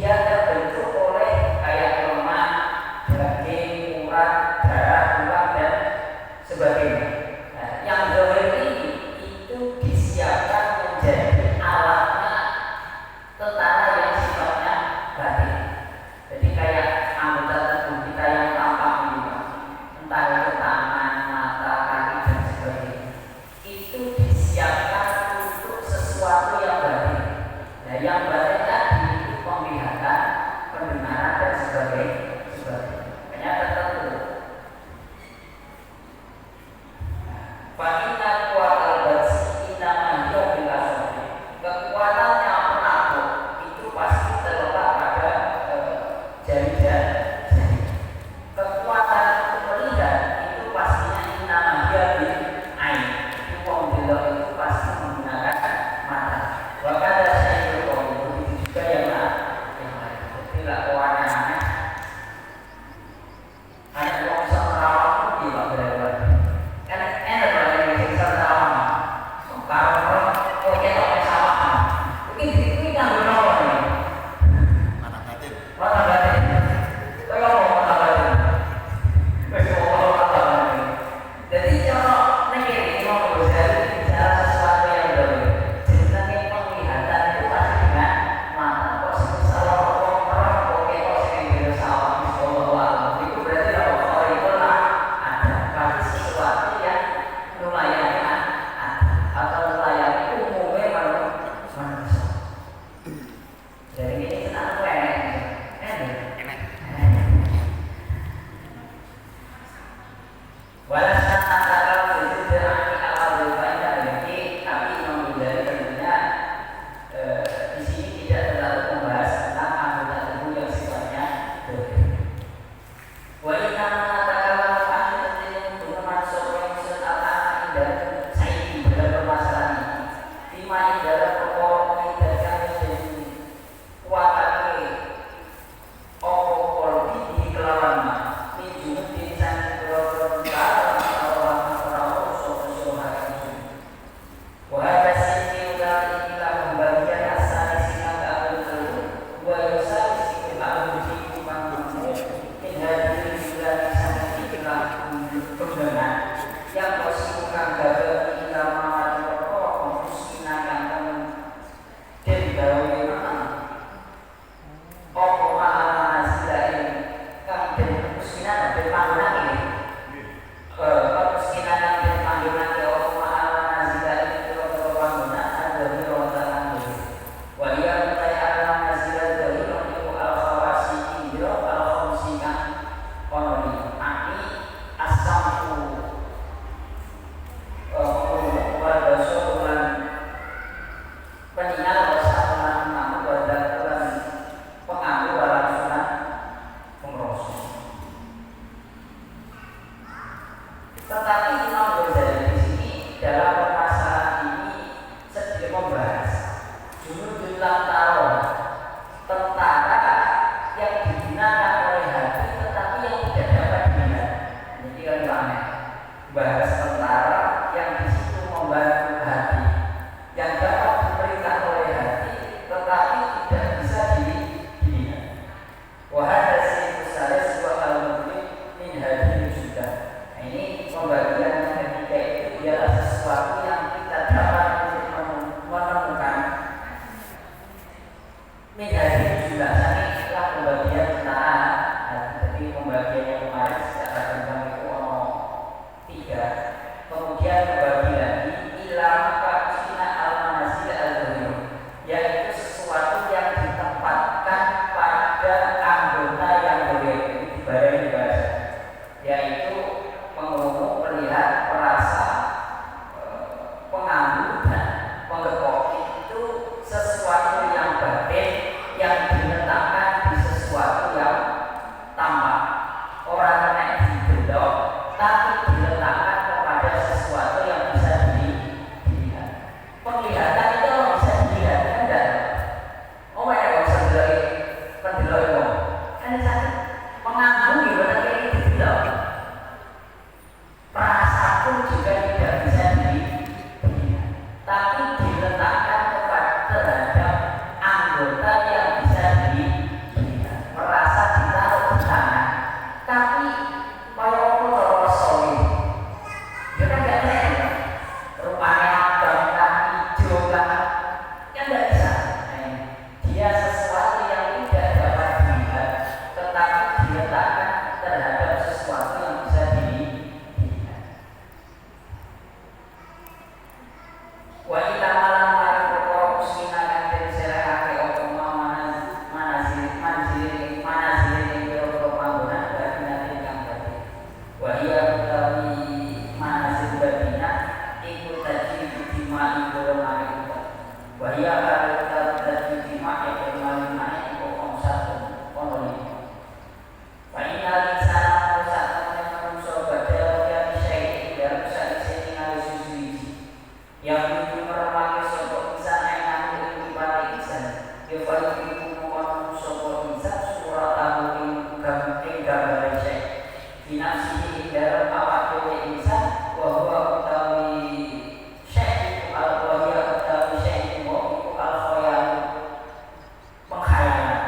Dia terbentuk opo ma'al nasilain kang den kemiskinan den panggonan iki kemiskinan kang den panggonan opo ma'al nasilain kira-kira panggonan ada mirotan wa iya utai ala nasilat dari iku al-khawasi indro al-khamsikan ononi ani as-samfu pada soalan peninggal soalan namu pada bulan pengambil walau sunat pengrosok. Tetapi Imam Ghazali di sini dalam permasalahan ini sedikit membahas junudul lamtaro tentara yang digunakan oleh hati tetapi yang tidak dapat dilihat. Jadi kan aneh. Bahas tentara yang di situ membantu hati, yang dapat diperintah oleh hati, tetapi tidak bisa dilihat. Wahada si usaris wa al-mukmin min hadirin sudah. Ini pembagian ketiga itu ialah sesuatu yang kita dapat menemukan min hadirin sudah. Inilah pembagian tentara. Jadi pembagian yang kemarin secara tentang itu tiga. Kemudian membagi lagi ilam kausina al-manazil al-dhuhir, yaitu sesuatu yang ditempatkan pada anggota yang berbeda dibanding bahasa, yaitu mengungu, melihat, merasa, pengambil dan menggepok. Itu sesuatu yang batin yang diletakkan di sesuatu yang tampak. Orang kena dibelok tapi diletakkan kepada sesuatu yang bisa dilihat. Penglihatan itu bisa dilihat kan enggak? Oh ya bisa dilihat pendelok itu kan sakit mengambil gimana kayak ini dibelok. Perasa pun juga tidak bisa dilihat, tapi diletakkan terhadap anggota yang bisa dilihat. Merasa ditaruh di tangan, tapi kalau solid, dia kan nggak keren, rupanya abang kan, hijau kan nggak bisa. Dia sesuatu yang tidak dapat dilihat, tetapi diletakkan terhadap sesuatu yang bisa dilihat. Wanita malam hari pokok muslimah kan terserah ke okuma manazil kira-kira panggonan berarti nanti yang tadi. Wahia utawi manazil badina iku tadi dimai dalam hari itu. Wahia utawi tadi dimai dalam hari iku satu onoli. Fa'inna lisana musatan manusia badal yang syai'in dalam sa'isini ngali susuisi yang itu meramai sopo insan enak itu pada insan yafal itu mohon sopo insan surat tahu gambar syekh finasi dalam awak oleh insan bahwa utawi syekh itu al-wahya utawi syekh itu al-khayal pengkhayalan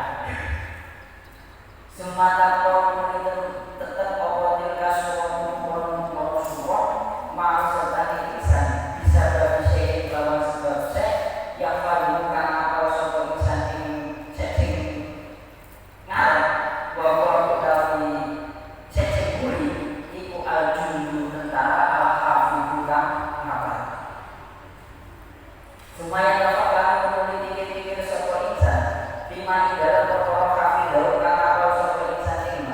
semata kau itu tetap opotil kasuatu kono surat mau serta insan bisa bagi syekh lawan sebab syekh yang paling karena kalau sopo insan ingin syekh ngarep bahwa utawi syekh guri iku al-jundu tentara al-hafidu kang ngapal. Supaya dapat kami meneliti pikir sopo insan dimana dalam perkara hafidu kang ngapal sopo insan ini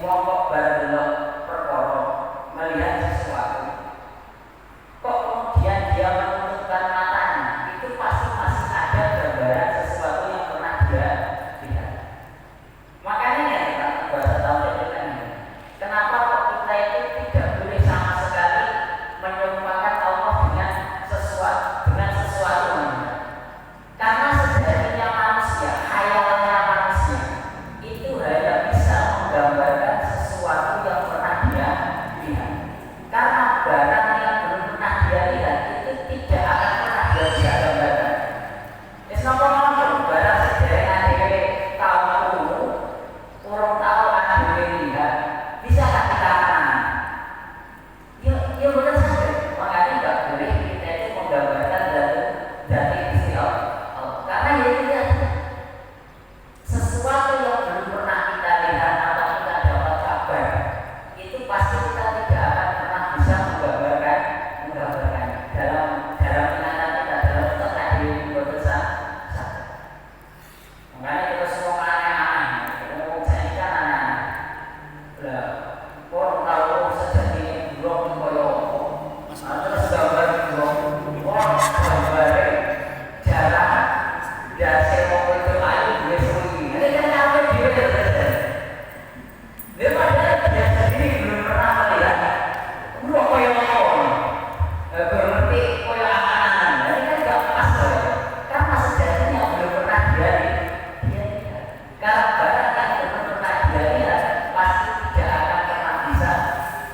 wong kok bareng delok perkara melihat sesuatu kok kemudian dia menutupkan matanya, itu pasti masih ada gambaran sesuatu yang pernah dia lihat. Makanya ya kita bahasa tauhid itu kan, kenapa kok kita itu tidak boleh sama sekali menyerupakan Allah dengan sesuatu karena sejatinya manusia, khayalnya manusia itu hanya bisa menggambarkan sesuatu yang pernah dia lihat. Karena barang yang belum pernah dia lihat itu tidak akan pernah dia bisa gambarkan. Isnopo-nopo barang sederhana dhewe tahu urung tahu akan dhewe lihat, bisa tak kita angan? Ya benar saja. Makanya nggak boleh kita itu menggambarkan dari Gusti Allah. Karena ya tidak sesuatu yang belum pernah kita lihat atau kita dapat kabar itu pasti kita tidak akan pernah bisa menggambarkan dalam ingatan kita, dalam otak diri kita satu. Makanya kita semua aneh-aneh, ngomong saya kan aneh-aneh. Lah, orang tahu sejatinya burung koyo terus gambar burung, gambar jarak dasar mau itu ayu gue suwi. Ini kan apa dia terjadi? Dia padahal dia sendiri belum pernah melihat. Burung koyo apa? Berarti koyo angan-angan. Ini kan gak pas loh. Karena sejatinya belum pernah dia lihat. Karena barang yang belum pernah dia lihat pasti tidak akan pernah bisa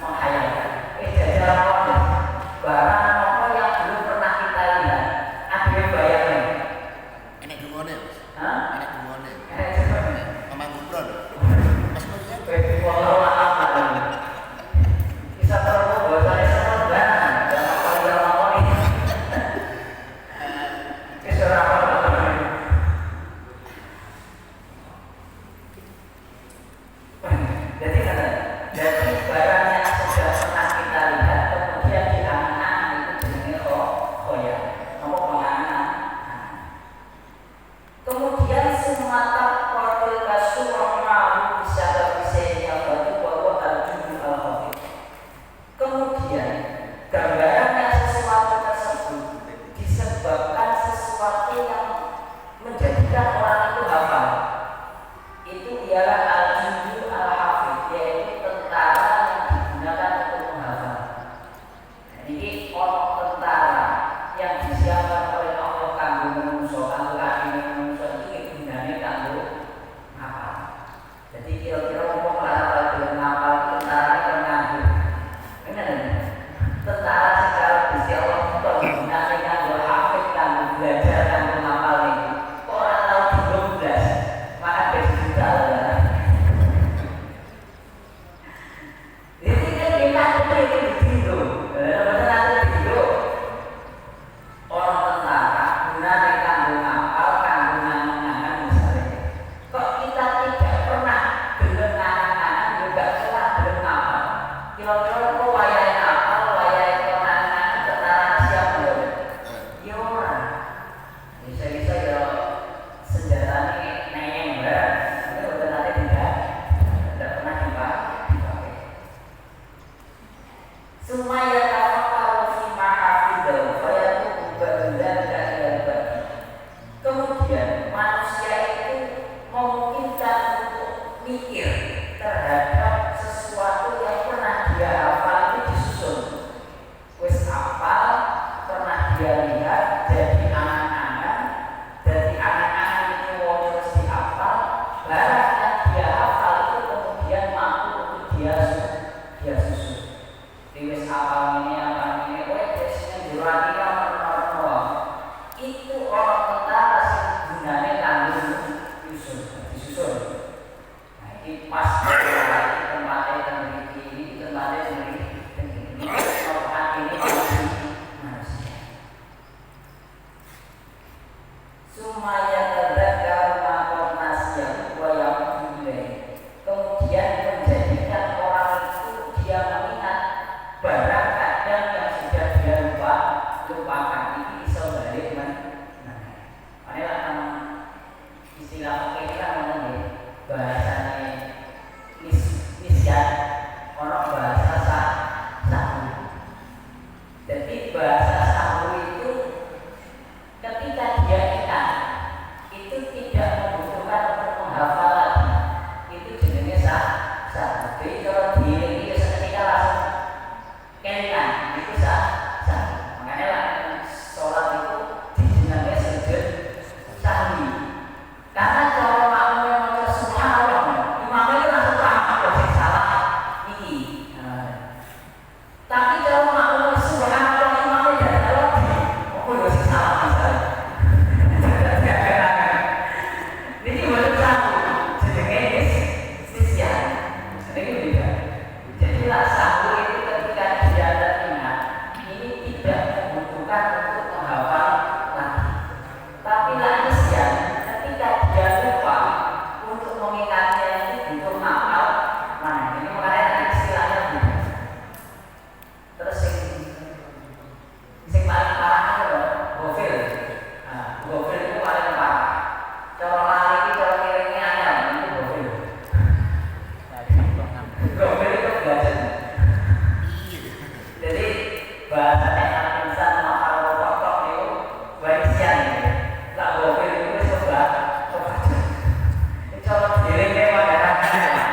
menghayalkan. Jajal apa? Barang apa yang belum pernah kita lihat. Ada yang bayangin. Enak dungone. Hah? Enak dungone. Coba. Mamang gubron. Pas kuliah. Walau apa bisa terlalu bahasanya serem banget. Jangan kalian laporin. Kisah apa? Jadi barang yang sudah pernah kita lihat kemudian diangan-angan itu jenenge khoyal. Apa pengangan? Kemudian semata wakil kasurah ma'u bisa berbisanya batu bahwa al-jumul al-khafif. Kemudian gambaran sesuatu tersebut disebabkan sesuatu yang menjadikan orang itu hafal. Itu ialah al-jumul al-khafif, yaitu tentara yang digunakan untuk menghafal. Jadi orang tentara yang disiapkan oleh Allah kanggo menungso, kanggo kaki menungso itu gunanya kanggo ngapal. Jadi kira-kira ngomong hafal dengan ngapal tentara itu nganggo. Benar kan? Tentara secara Gusti Allah itu gunanya kanggo hafid, kanggo belajar, kanggo ngapal ini. Kok orang tahu belum belas, maka berjuta lah. Jadi kan kita itu begitu. Betul nanti begitu. Orang tentara gunanya kanggo ngapal, kanggo ngangan-ngangan misalnya. Kok kita tidak pernah gelem ngangan-ngangan juga salah gelem ngapal. Kira-kira kok wayahe ngapal, wayahe ngangan-ngangan tentara siap belum? Ya ora. Bisa-bisa ya senjatanya neyeng barang. Itu betul nanti tidak pernah dipakai. Sumaya tafakkaru fi ma'afidahu fayatubu ba'dalika ila al-baqi. Kemudian manusia itu memungkinkan untuk mikir terhadap sesuatu yang pernah dia hafal itu disusun. Wis hafal, pernah dia lihat, jadi angan-angan, jadi angan-angan itu wong terus dihafal, barang yang dia hafal itu kemudian mampu untuk dia susun. Wis hafal ini apa ini, biasanya juratinya menawa itu orang tentara sih gunanya kanggo disusun. Nah ini pas tempatnya ini tempatnya ini tempat ini manusia. Sumaya tadzakkaru ma qad nasiya wa yaqumu. Kemudian menjadikan orang itu dia mengingat barang kadang yang sudah dia lupakan ini bisa balik istilah ini kan bahasanya orang bahasa sahu. Jadi bahasa sahu itu ketika dia ingat itu tidak membutuhkan untuk menghafal lagi. Itu jenisnya sahu. Jadi kalau diri itu seketika langsung kelingan itu sahu. Makanya lah sholat itu dijenengnya sujud sahwi. Karena kalau makmum yang mau subhanallah, imamnya itu langsung paham kalau sing salah iki. Tapi kalau makmum subhanallah imamnya tidak tahu lagi, oh sing salah misalnya. Ini baru satu, jenenge sisian. Ini beda. Jadi lah satu itu ketika dia teringat, ini tidak membutuhkan untuk menghafal lagi. Tapi lah sisian ketika dia lupa untuk mengingatnya ini butuh hafal. Nah, ini makanya istilahnya beda. Terus sing paling parah itu gofil. Nah, gofil itu paling parah. Cara lari itu cara kirimnya anyar itu gofil. Gofil itu belajar. Jadi bahasanya insan mahal pokok itu baisian. Lah gofil itu coba. Cara kirimnya pada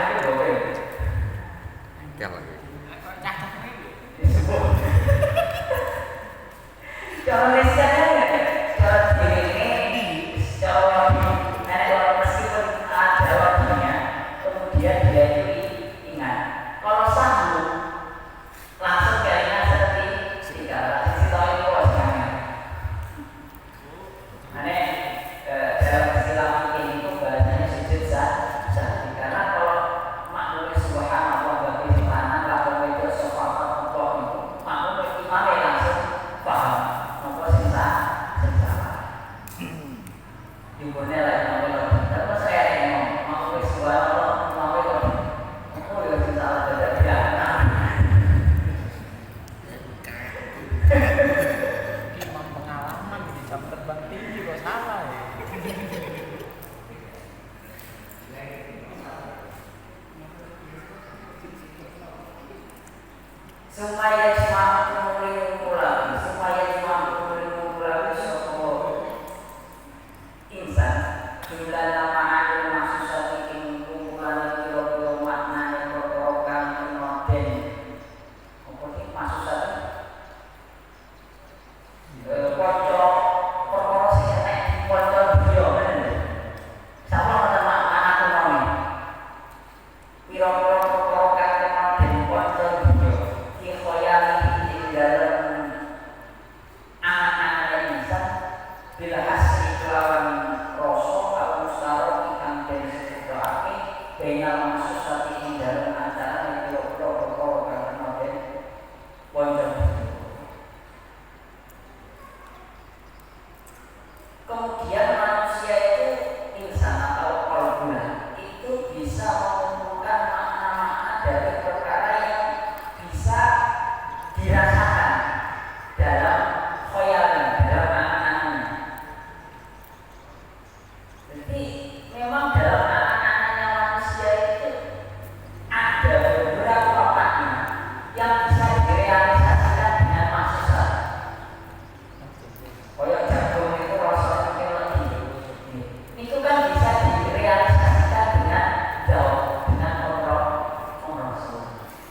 itu gofil. Cara lisannya, cara dirinya, cara kalau meskipun ada waktunya, kemudian dia itu ingat. Kalau sambung, langsung kayaknya seperti sisi tahu itu wajahnya. Aneh dalam istilah fikih itu bahasanya sujud sahwi. Karena kalau makmum subhanallah bagi mana kalau itu sofa itu makmum imamnya langsung paham. Ibunya lagi ngomong, terus saya yang mau suara mau itu, aku juga bisa ada tidak. Imam pengalaman di jam terbang tinggi kok salah ya. Supaya semangat mengulang, insan jumlah nama ada maksud saking kumpulan kilo-kilo maknanya perkorokan modern apa ini maksud saya pocok perkara sing enek pocok video sama sama anak mau piro-piro perkorokan modern pocok video ki khoyali di dalam anak-anak insan bila asli kelawan rosok atau mustarok ikan dan sesuatu benar masuk satu ini dalam acara yang protokol karena model wonder. Kemudian manusia itu insan atau kolbuna itu bisa mengumpulkan makna-makna dari perkara yang bisa dirasakan dalam khoyalan, dalam angan-angan. Jadi memang dalam anak-anaknya manusia itu ada beberapa makna yang bisa direalisasikan dengan maksud. Kayak jagung itu rasanya lagi. Itu kan bisa direalisasikan dengan jauh, dengan kontrol.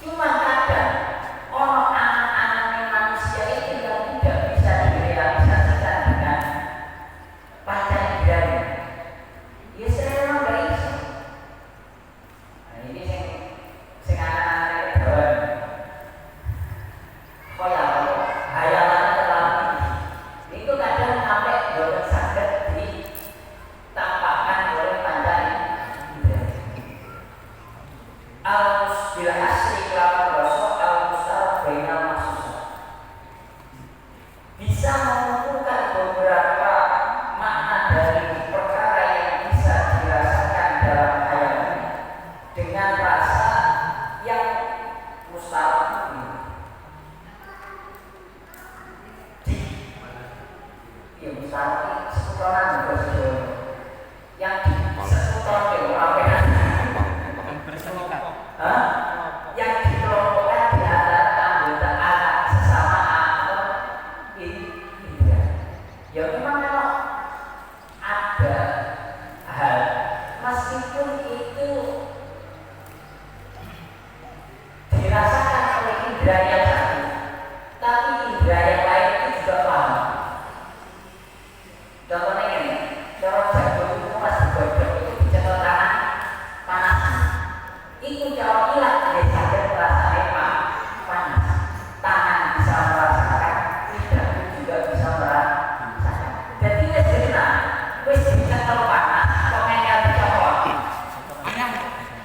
Cuma kadang orang anak-anaknya manusia itu yang tidak bisa direalisasikan dengan pacar diri. Ya saya memang gak bisa. Nah ini sing anak-anak kawan. Khoyal, hayalan terlalu tinggi. Itu kadang sampai boleh sakit ditampakkan oleh panjang. Al-mus bila asri kelapan rosok al-mustar bainal maksud. Bisa mengumpulkan beberapa makna dari perkara yang bisa dirasakan dalam hayat dengan rasa yang mustahil. Ya mustahil seputaran bersejarah yang di seputaran yang berserikat. Yang di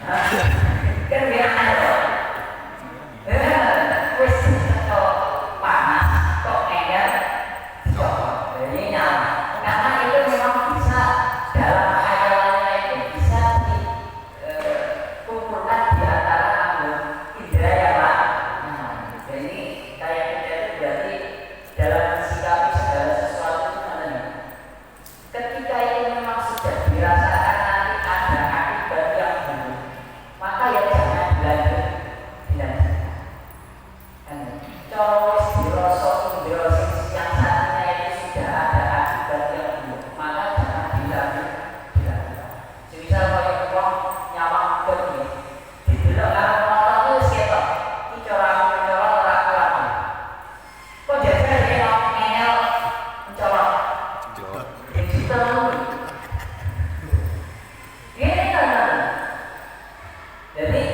Kan dia ada. Wis kok panas, kok enggak dicopot. Jadi nyala. Karena itu memang bisa dalam hayalannya itu bisa dikumpulkan di antara indera yang lain. Nah, jadi kayak kita itu berarti dalam sikapi segala sesuatu itu mana nih? Ketika itu memang sudah dirasakan nanti ada akibat yang buruk, maka ya jangan dilanjutkan. Kalau dirosok indrosis yang satunya itu sudah ada akibat yang buruk, maka jangan dilanjutkan. Semisal kalau uang nyawang pergi, didelok karo motor itu seketok, iki cara ora. Kok jajan dia ngel mencolok. Jadi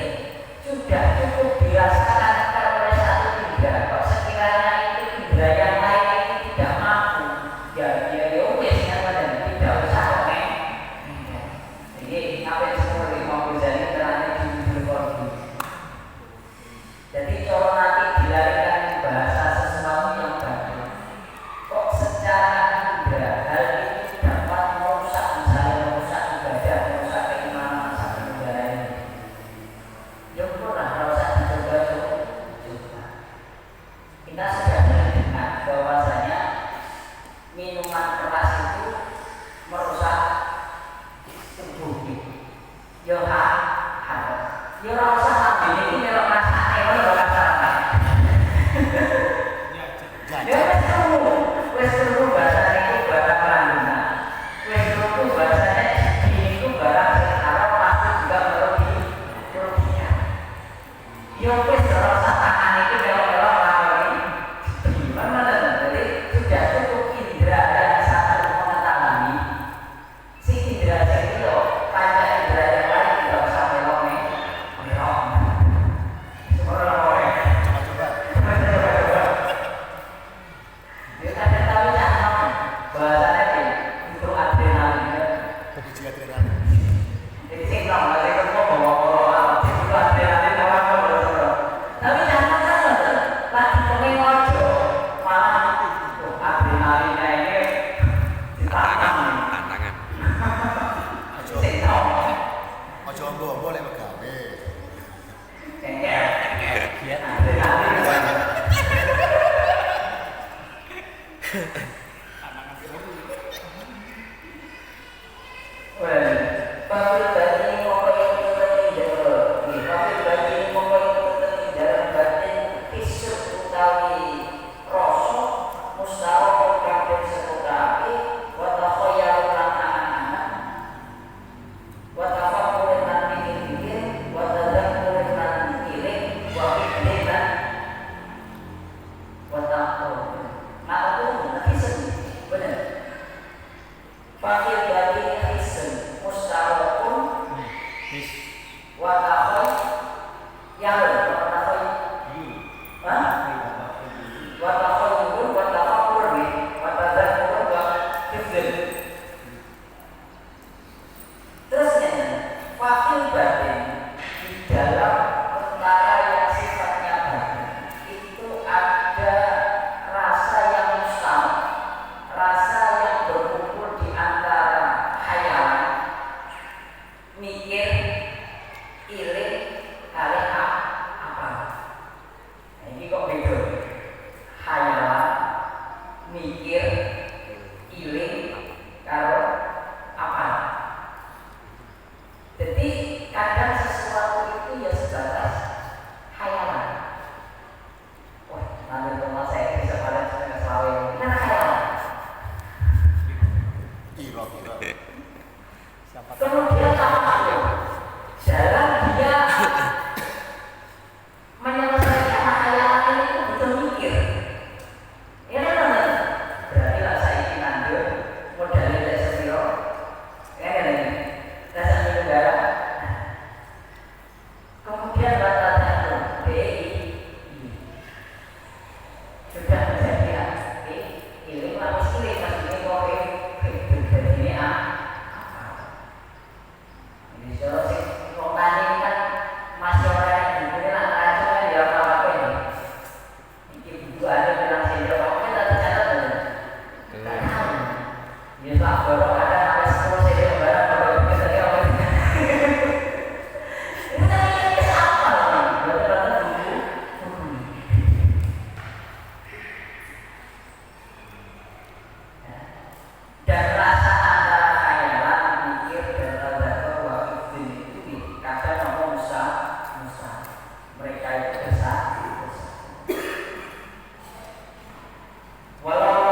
sudah cukup dirasakan oleh satu indera. Kok sekiranya itu indera yang lain itu tidak mampu, ya wes tidak usah komen. Jadi apa yang seperti Imam Ghazali terakhir di Bukhari. Jadi kalau nanti dilarikan bahasa sesuatu yang baru, kok secara indera hal itu dapat merusak, misalnya merusak ibadah, merusak keimanan satu negara ini. Ya pernah kalau usah dicoba-coba. Kita sudah mendengar bahwasanya minuman keras itu merusak tubuh kita. Ya harus. Ya ora usah ambil ini melok rasane ora rasane. Ya wis seru bahasa itu barang langguna. Wis seru bahasanya ini itu barang sing haram pasti juga merugikan. Ya wis ora usah tangan iki melok-melok lakoni. Gimana jadi sudah cukup indera yang satu mengetahui. Si indera itu loh, kaca indera yang lain tidak usah melok-melok. Coba. Dia kadang tahu jangan bahasanya ini untuk adrenalin. Uji adrenalin. Jadi sing tahu nggak sih kok bawa itu adrenalin apa betul. Tapi jangan kan lagi pengen ngojo malah adrenalinnya ini ditantang. Sing tahu. Ojo ombo-ombo lek megawe. Cengkel. Adrenalin. Pabrik batin mempunyai ketentuan pabrik batin mempunyai ketentuan dalam batin kisut utawi rosok mustarok kabeh sekutapi watakhoyal lan anak-anak watafakul lan pikir-pikir watadakul lan iling wakilin lan watakul. Nah itu kisut benar. Pabrik batin kisut mustarokun watakhoy yang watakhoy watakhoy watafakul watadakul wakilin. Terusnya fakir batin di dalam perkara yang sifatnya batin itu ada rasa yang mustahil, rasa yang berkumpul di antara khayalan, mikir, iling, kali apa? Nah, ini kok beda? Khayalan, mikir, iling, karo apa? Jadi kadang sesuatu itu ya sebatas khayalan. Wah, nanti teman saya bisa pada setengah selawe. Kan khayalan. Kira-kira. Kemudian apa dalam dia menyelesaikan khayalan ini itu betul mikir. Ya kan? Berarti lah saya ingin ambil modalnya dari sepiro. Ya kan ini? Dasar negara. Kemudian batanya itu BI sudah menjadi ini lapis ini maksudnya kok ini ini kalau sih mau tanya kan kadang nopo Musa mereka itu besar. Walau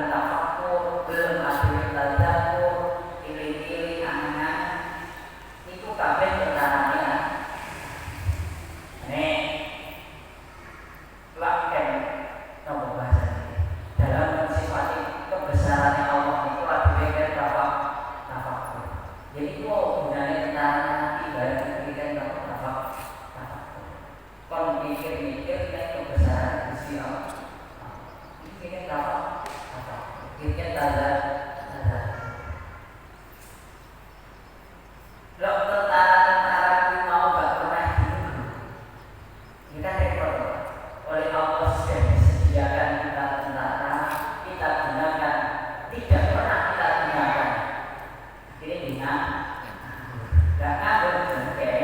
tafakur, belum akhir tadakur, iling-iling angan-angan, itu kabeh keterangannya. Nih, lakukan nomor bahasa dalam mensifati kebesarannya Allah itu diberikan tafakur. Jadi itu gunanya keterangan nanti baru diberikan tafakur. Kalau mikir-mikir kan kebesaran Gusti Allah. Ini apa? Ini tanda. Lo tentara itu mau gak pernah dulu. Kita repot. Oleh Allah sudah disediakan kita tentara, kita gunakan. Tidak pernah kita gunakan. Ini dengan gak ngabur jengkeh,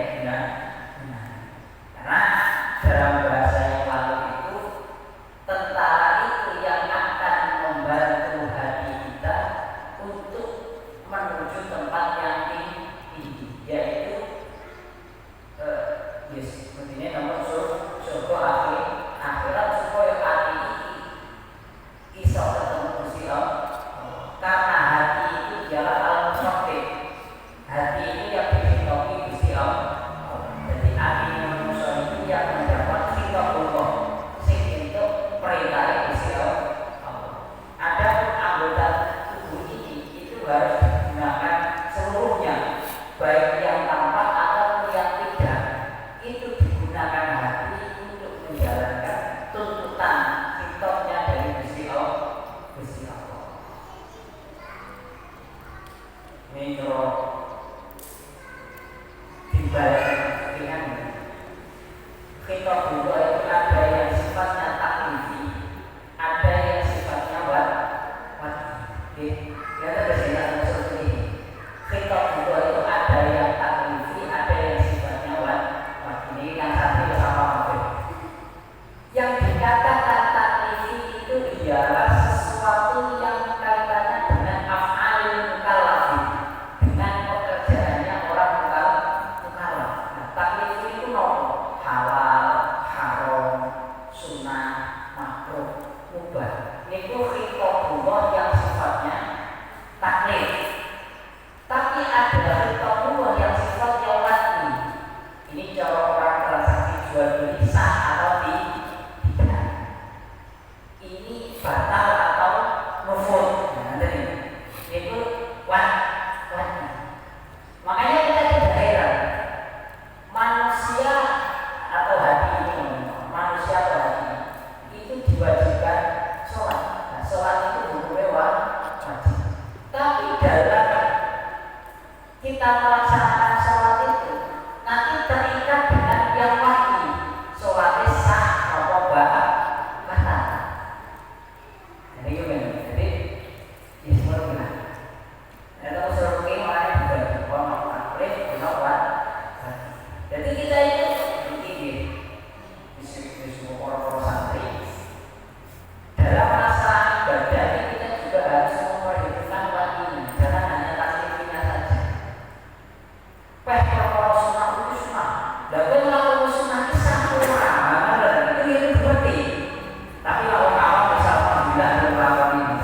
karena dalam bahasa yang lalu itu tentara itu yang akan membantu hati kita untuk menuju tempat yang tinggi, yaitu sepertinya nomor surga akhirat supaya hati iso ketemu Gusti Allah. Karena hati itu ialah al-muqaddid. Hati itu yang dihidupi Gusti Allah. Jadi hati manusia itu yang mendapat Allah sing untuk perintah Gusti Allah. Ada anggota tubuh ini itu harus digunakan seluruhnya, baik yang tampak atau yang tidak. Itu digunakan hati untuk menjalankan tuntutan hidupnya dari Gusti Allah. Ini kalau dibalik dengan kita butuh itu ada yang sifatnya taklifi, ada yang sifatnya wajib. Kita bersihkan seperti ini. Kita butuh itu ada yang taklifi, ada yang sifatnya wajib. Ini yang satu sama wajib. Yang dikatakan taklifi itu ialah sesuatu yang kaitannya dengan af'alul mukallafi, dengan pekerjaannya orang mukallaf. Nah, taklifi itu nopo? Halal, haram, sunnah, makruh, mubah. Itu khitabullah yang sifatnya taklif. Tapi ada khitabullah yang sifatnya wajib. Ini cara orang transaksi jual beli sah atau tidak. Ini batal atau nufud. Nah, itu wajib. Makanya kita tidak heran manusia atau hati ini, manusia atau hati itu diwajibkan sholat. Nah, sholat itu hukumnya wajib. Tapi dalam kita melaksanakan sholat itu nanti terikat dengan yang wajib. Sholatnya sah atau batal. Jadi gimana? Jadi ya semua benar. Kalau suruh mungkin orang juga dibuang boleh menolak. Jadi kita itu begini, di semua orang-orang santri dalam masa ibadah ini kita juga harus memperhitungkan waktunya, jangan hanya tasbihnya saja. Perkara sunnah itu sunnah, dan kalau sunnah itu satu orang, itu berarti. Tapi kalau awam bisa alhamdulillah ada melakukan ini.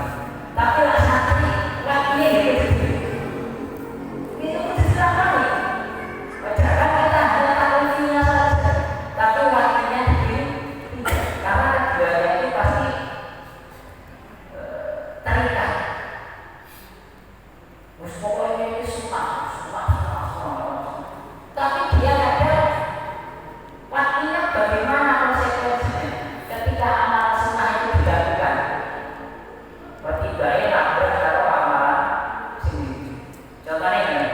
Tapi lah santri waktunya itu silakan. Jangan kita hanya taklifinya saja, tapi waktunya tidak, karena keduanya itu pasti terikat. Pokoknya ini sunnah. Tapi dia ada waktunya bagaimana konsekuensinya ketika amal sunnah itu dilakukan. Bertiga nabrak kalau amalan sendiri. Contohnya ini.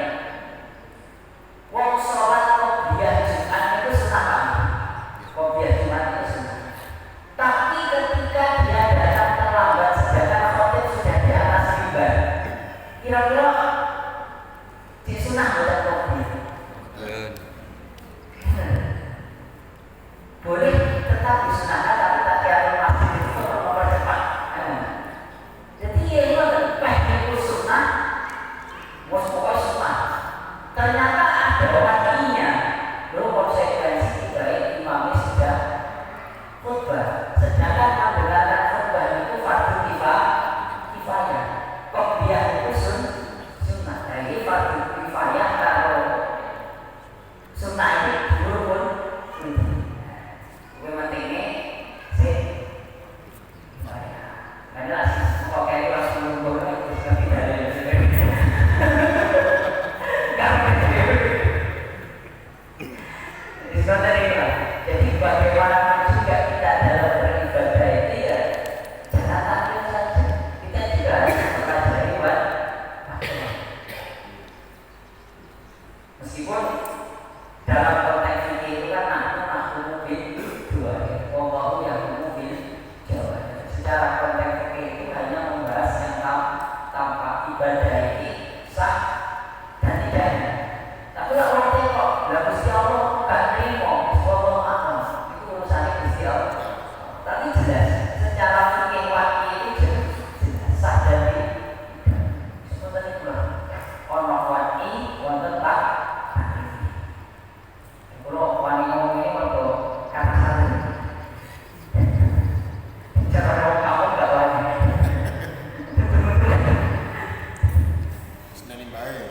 Wong sholat qobliyah Jumat itu sunnah. Qobliyah Jumat itu sunnah. Tapi ketika dia datang terlambat sedangkan khotib sudah di atas mimbar, kira-kira disunah buat qobliyah? Boleh tetap disunahkan tapi tak diatur masjid itu mempercepat. Jadi ya itu itu sunnah, pokoknya sunnah. Ternyata ada waktunya. Lalu konsekuensi baik imamnya sudah khutbah, sedangkan menggunakan khutbah itu fardu kifayah. membadai sah dan tidaknya. Tapi kalau orang tengok, lah Gusti Allah gak terima, Allah maaf, itu urusannya Gusti Allah. Tapi jelas, secara fikih waki itu jelas sah dan tidak. Sebenarnya kurang. Ono waki, wonten tak. Kalau wani ngomong ini waktu kata satu. Cara kamu gak wani. Senin baik.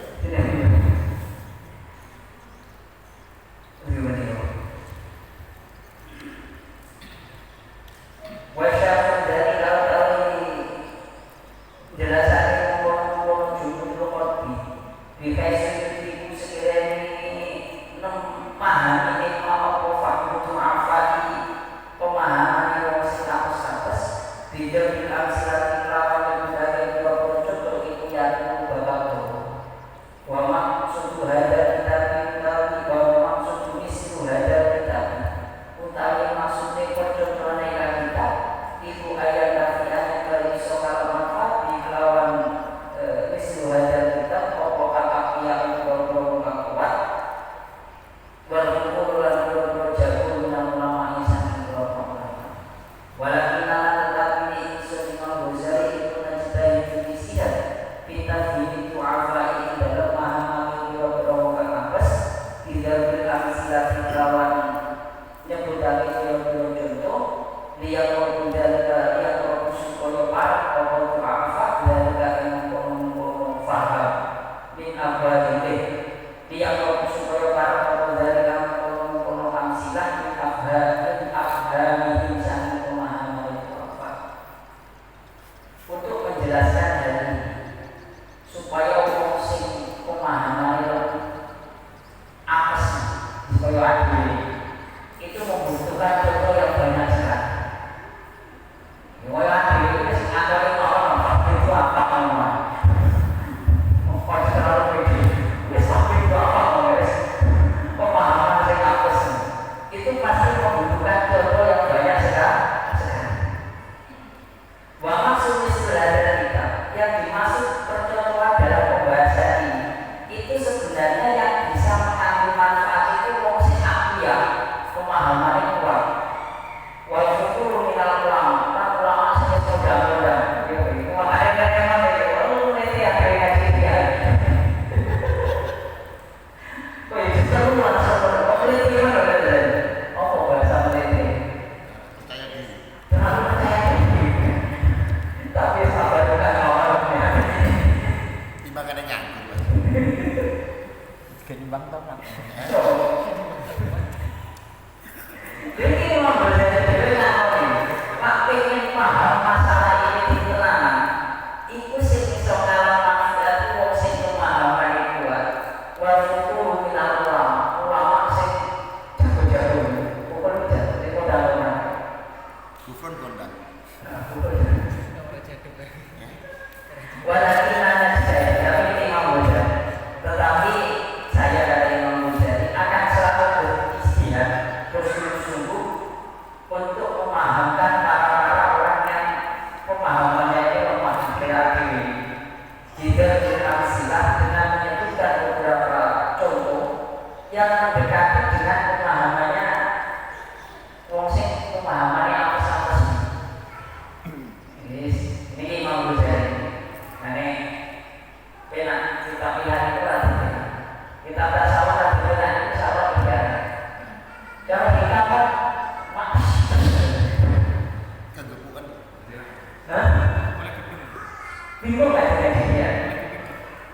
Bingung gak dengan dia?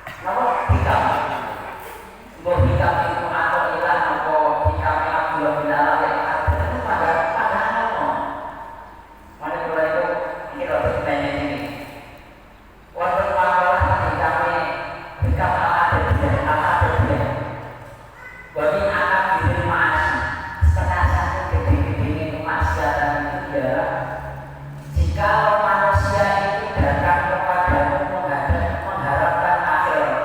Kenapa hikam? Bahwa hikam itu atau ilah atau hikamnya Abdullah bin Alam yang ada itu pada apa? Mana kalau itu kita harus tanya ini. Waktu masalah hikamnya hikam ada dia. Bagi anak diterima asli setengah satu gede-gede kemaksiatan itu dia. Jika manusia itu datang kepadamu mengharapkan akhirat,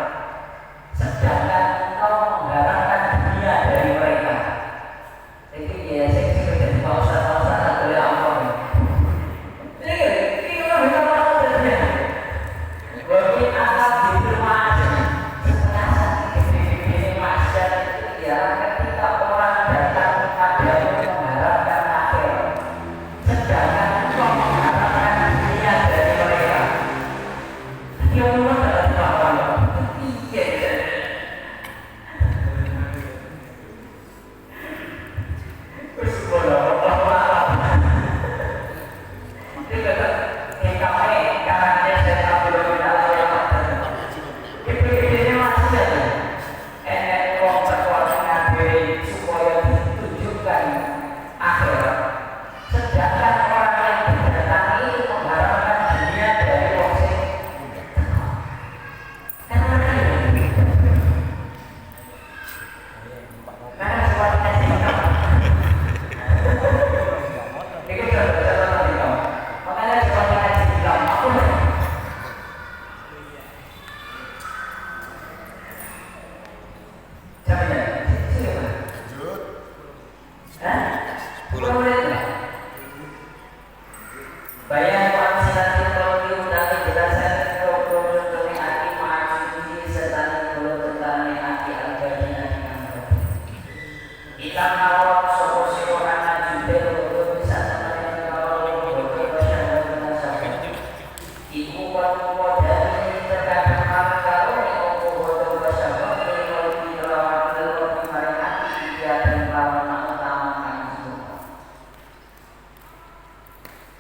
iku kalau dari terkadang kalau opo bodoh bersama kalau dilawan kalau kemarin dia dan lawan utama kan semua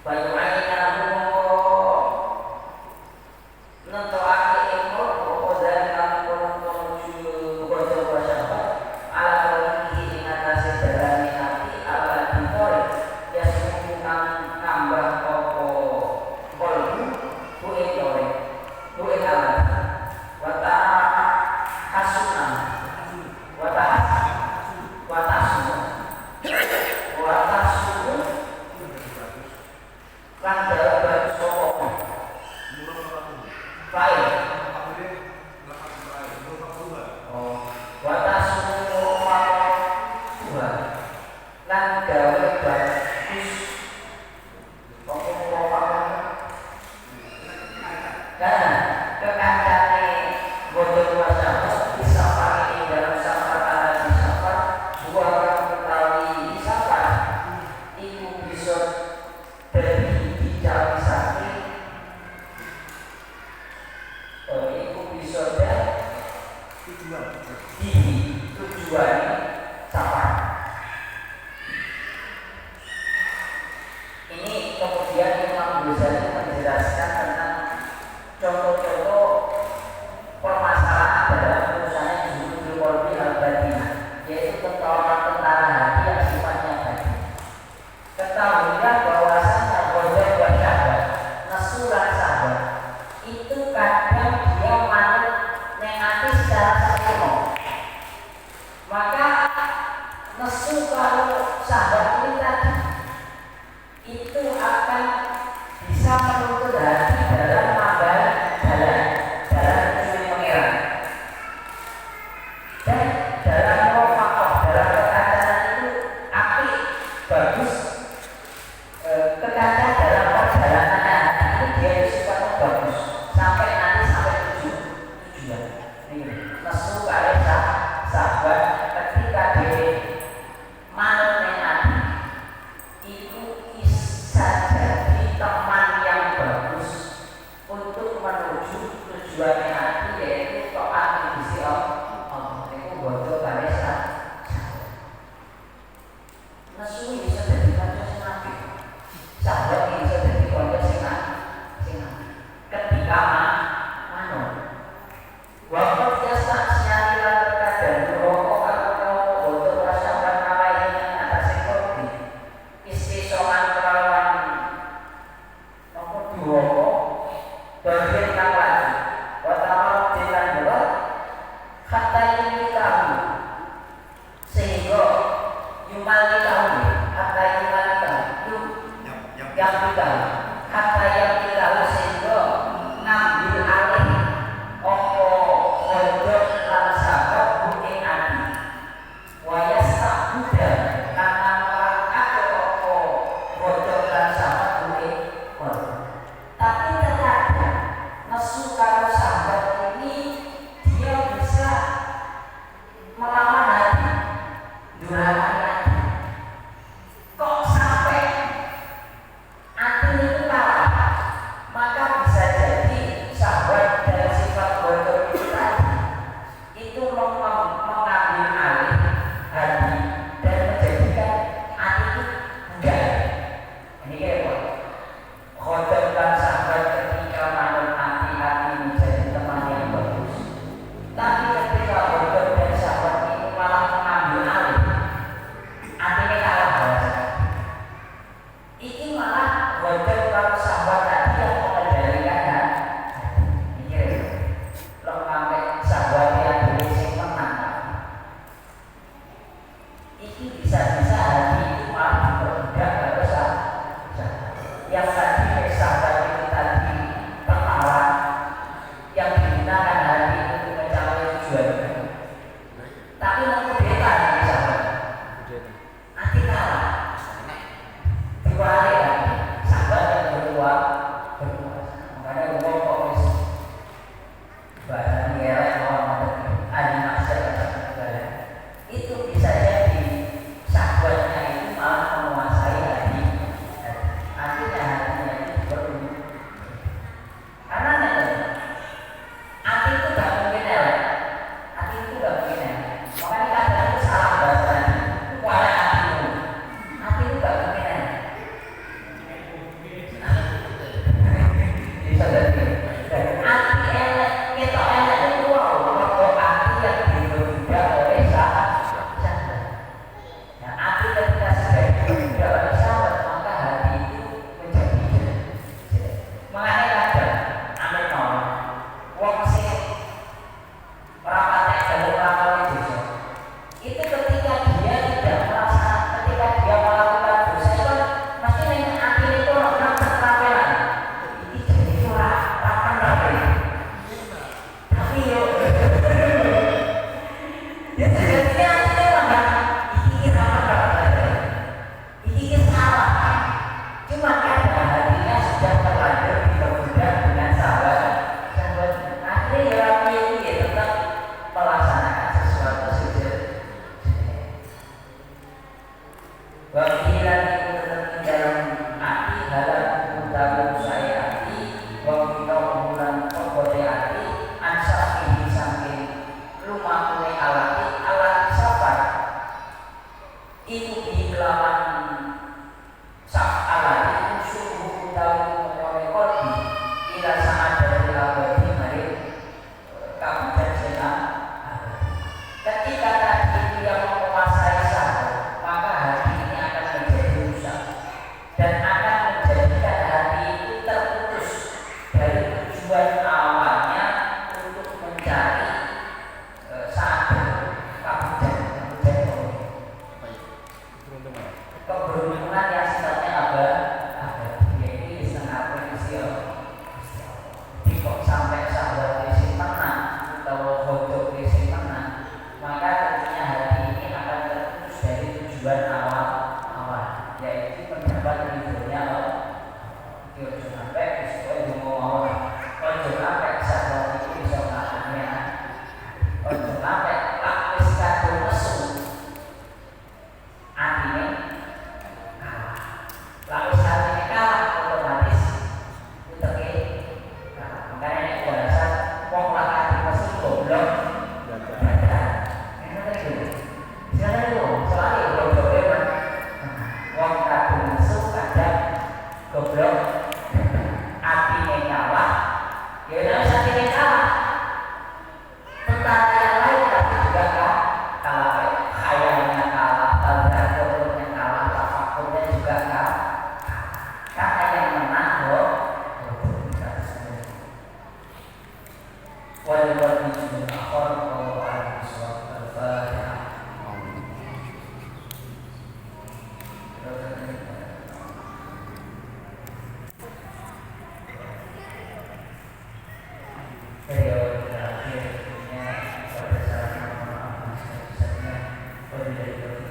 bayu aina nonton aki ekor opo dari kamu menuju bodoh bersama ala kalau ini ingatasi berani nanti ala dikore ya semua nambah opo kolbu buat orang buat alat wata hasunan wata sun kan dalam sokok baik wata sun kan gawe bagus karena kekandane bodoh wasapa bisa pakai dalam safar ala di safar buah orang mengetahui safar itu bisa dari dijauhi sakit itu bisa dari tujuan safar. Ini kemudian Imam Ghazali menjelaskan tentang contoh-contoh permasalahan dalam urusannya Zuhudul Qalbi al-Batinah, yaitu tentara hati yang sifatnya batin. Ketahuilah bahwasanya bodoh bersahabat, nesuran sahabat itu kadang dia manut negatif secara sempurna. Maka nesu kalau sahabat ini tadi itu akan bisa menuntut hati dalam nambah jalan menuju pangeran dan dalam rofakoh dalam kekacaran itu api bagus kekacaran dalam perjalanannya hati itu dia sifatnya bagus sampai nanti sampai tujuan ini nesu kali sahabat ketika dia manut hati itu bisa jadi teman yang bagus untuk menuju tujuannya hati yaitu taat Gusti Allah. Itu bodoh kali sahabat. Nesu bisa jadi kanca sing apik. Sahabat bisa jadi kanca sing apik. Ketika manut. Waktu biasa siari lan terkadang rokok kalau bodoh rasakan nalai yang atas ekonomi. Istisoan kelawan nomor 2 bagian yang lagi pertama dengan berat kata ini tahu sehingga yumali tahu kata yumali tahu yang kita kata yang kita sehingga ngambil alih opo bodoh lan sahabat buking adi wayas tak muda karena melangkah opo bodoh dan sahabat buking bodoh. Tapi terkadang nesu kalau sahabat ini dia bisa melawan hati, durhaka hati. Kok sampai hati dari